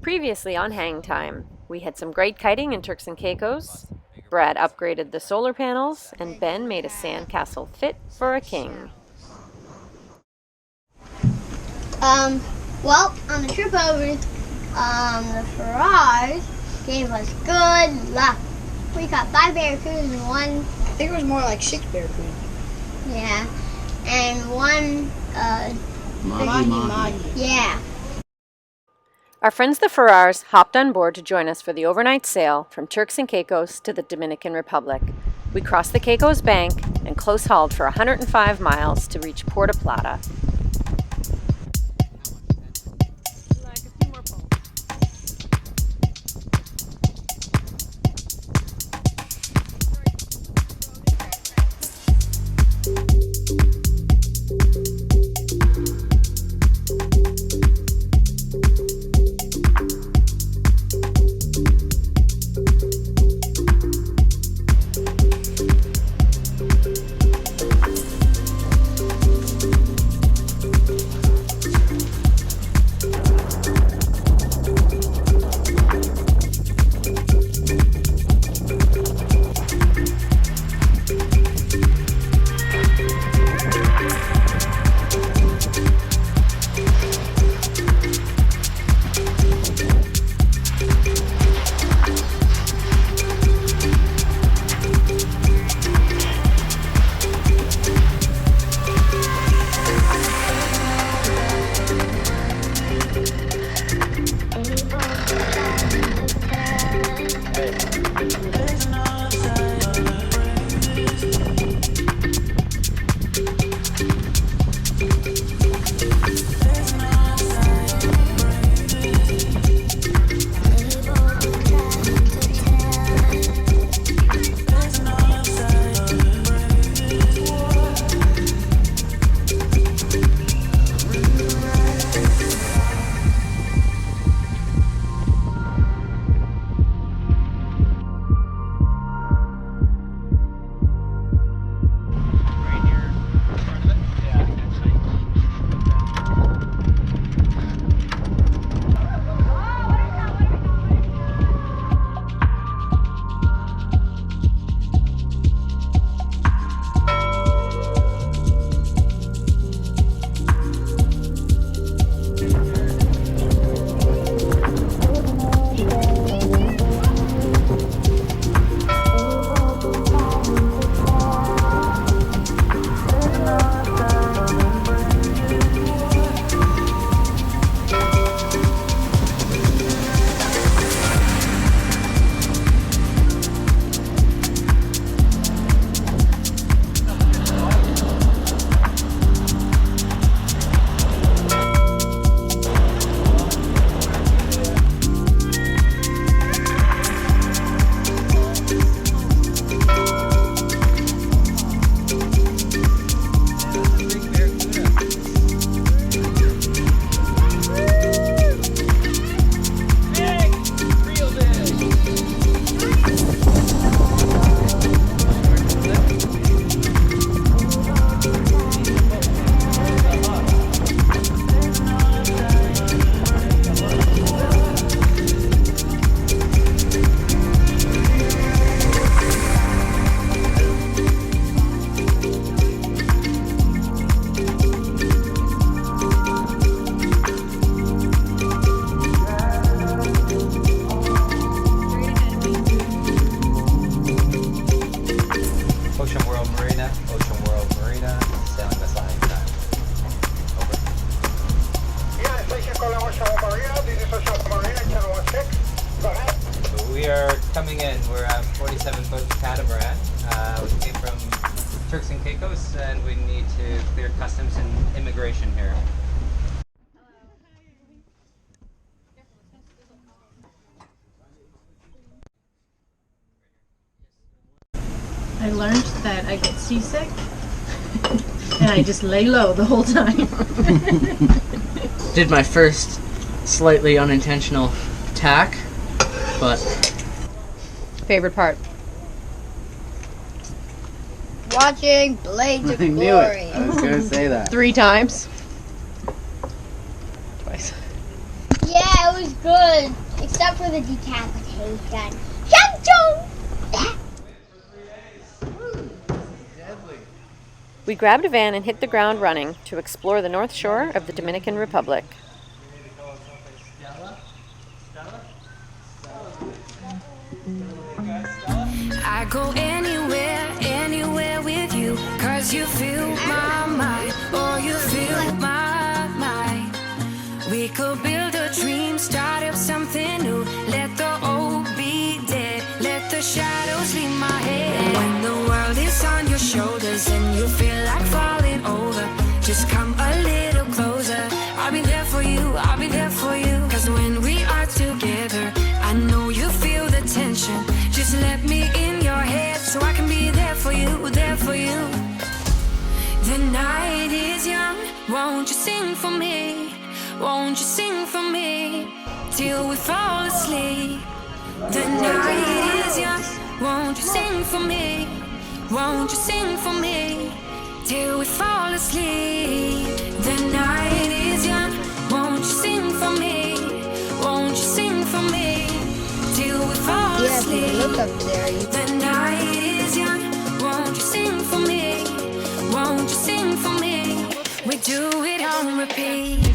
Previously on Hangtime, we had some great kiting in Turks and Caicos. Brad upgraded the solar panels, and Ben made a sandcastle fit for a king. Well, on the trip over, the Farrars gave us good luck. We caught 5 barracudas and one. I think it was more like 6 barracudas. Yeah, and one. Mahi. Yeah. Our friends the Farrars hopped on board to join us for the overnight sail from Turks and Caicos to the Dominican Republic. We crossed the Caicos Bank and close hauled for 105 miles to reach Puerto Plata. We are coming in. We're a 47-foot catamaran. We came from Turks and Caicos, and we need to clear customs and immigration here. I learned that I get seasick and I just lay low the whole time. Did my first slightly unintentional tack, but... Favorite part? Watching Blades of I knew Glory. it. I was going to say that. 3 times. Twice. Yeah, it was good, except for the decapitation. Choo-choo! We grabbed a van and hit the ground running to explore the north shore of the Dominican Republic. I go anywhere, anywhere with you, 'cause you fill my mind, or you fill my mind. We could build a dream, start up something new. Let the old be dead, let the shadows leave my head. When the world is on your shoulders and you feel like falling over, just come a little closer. I'll be there for you, I'll be there for you. 'Cause when we are together, I know you feel the tension. Just let me in your head so I can be there for you, there for you. The night is young, won't you sing for me? Won't you sing for me till we fall asleep? The night is young, won't you sing for me? Won't you sing for me till we fall asleep? The night is young, won't you sing for me? Won't you sing for me till we fall Yeah, if asleep? you look up there, you The night is young, won't you sing for me? Won't you sing for me? We do it on repeat.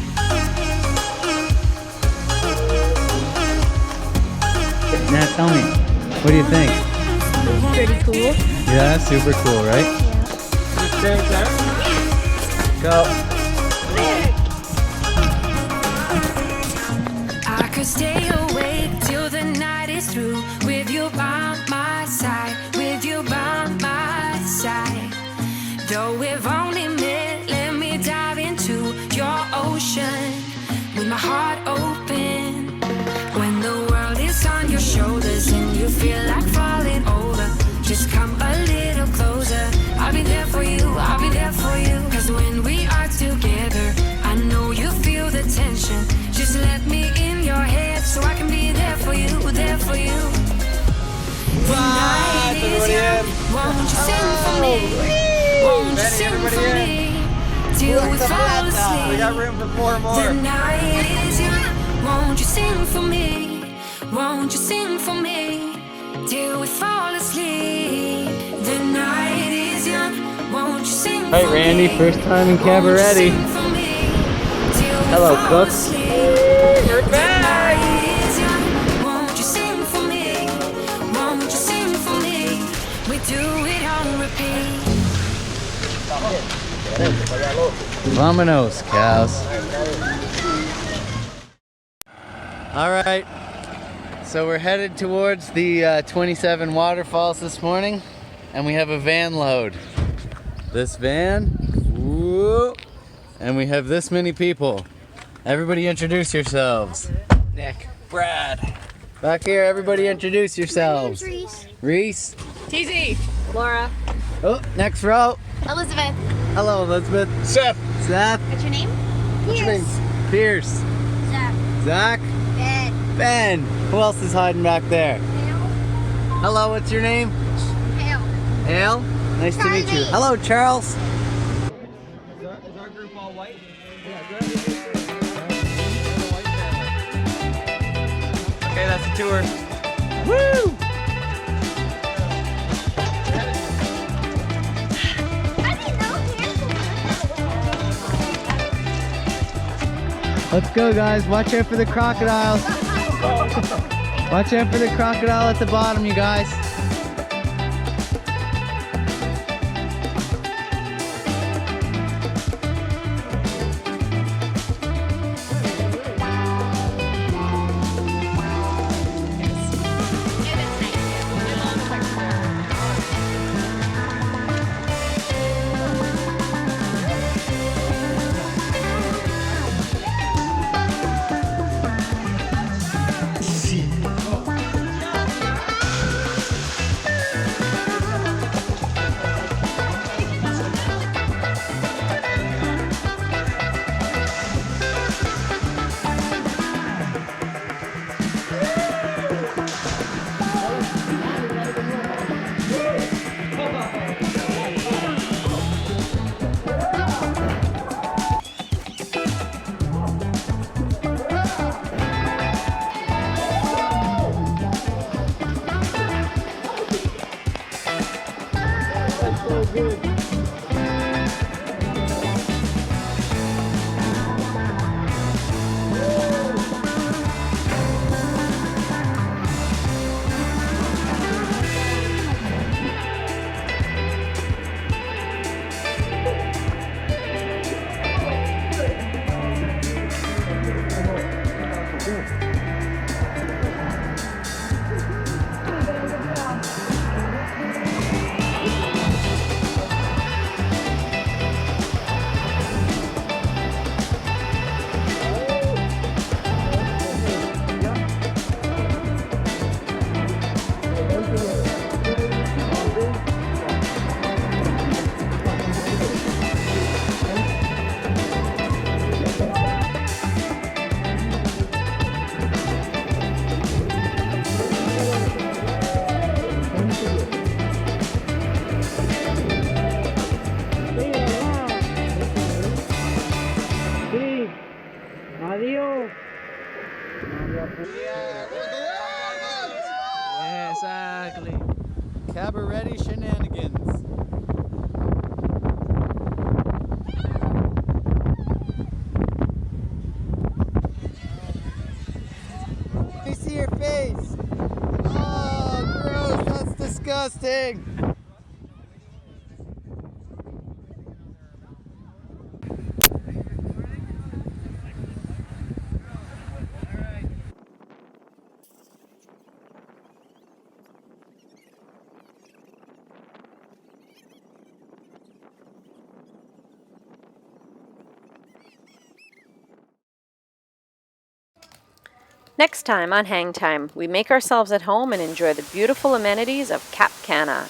Now tell me, what do you think? Pretty cool. Yeah, super cool, right? Go. I could stay awake till the night is through, with you by my side, with you by my side. Though we've only met, let me dive into your ocean with my heart open. When the world is on your shoulders and you feel like falling over, just come a little closer. I'll be there for you, I'll be there for you. 'Cause when we are together, I know you feel the tension. Just let me in your head so I can be there for you, there for you. The night is young, won't you sing for me? Won't you sing for me till we fall asleep? We got room for four more. The night is young, won't you sing for me? Won't you sing for me till we fall asleep? The night is young, won't you sing Hi, for me? Randy, first time in Cabarete. Hello, Cook. We're back! Won't you sing for me? Won't you sing for me? We do it on repeat. Vamonos, cows. All right, so we're headed towards the 27 waterfalls this morning, and we have a van load. This van, whoop, and we have this many people. Everybody introduce yourselves. Nick. Brad. Back here, everybody introduce yourselves. Reese. Reese. TZ. Laura. Oh, next row. Elizabeth. Hello, Elizabeth. Seth. Seth. What's your name? Pierce. Pierce. Zach. Zach. Ben. Ben. Who else is hiding back there? Hale. Hello, what's your name? Hale. Hale. Nice to meet you. Charlie. Hello, Charles. Is our group all white? Okay, that's the tour. Woo! I didn't know Let's go, guys. Watch out for the crocodiles. Watch out for the crocodile at the bottom, you guys. Yeah, exactly. Cabarete shenanigans. Let me see your face. Oh, gross. That's disgusting. Next time on Hangtime, we make ourselves at home and enjoy the beautiful amenities of Cap Cana.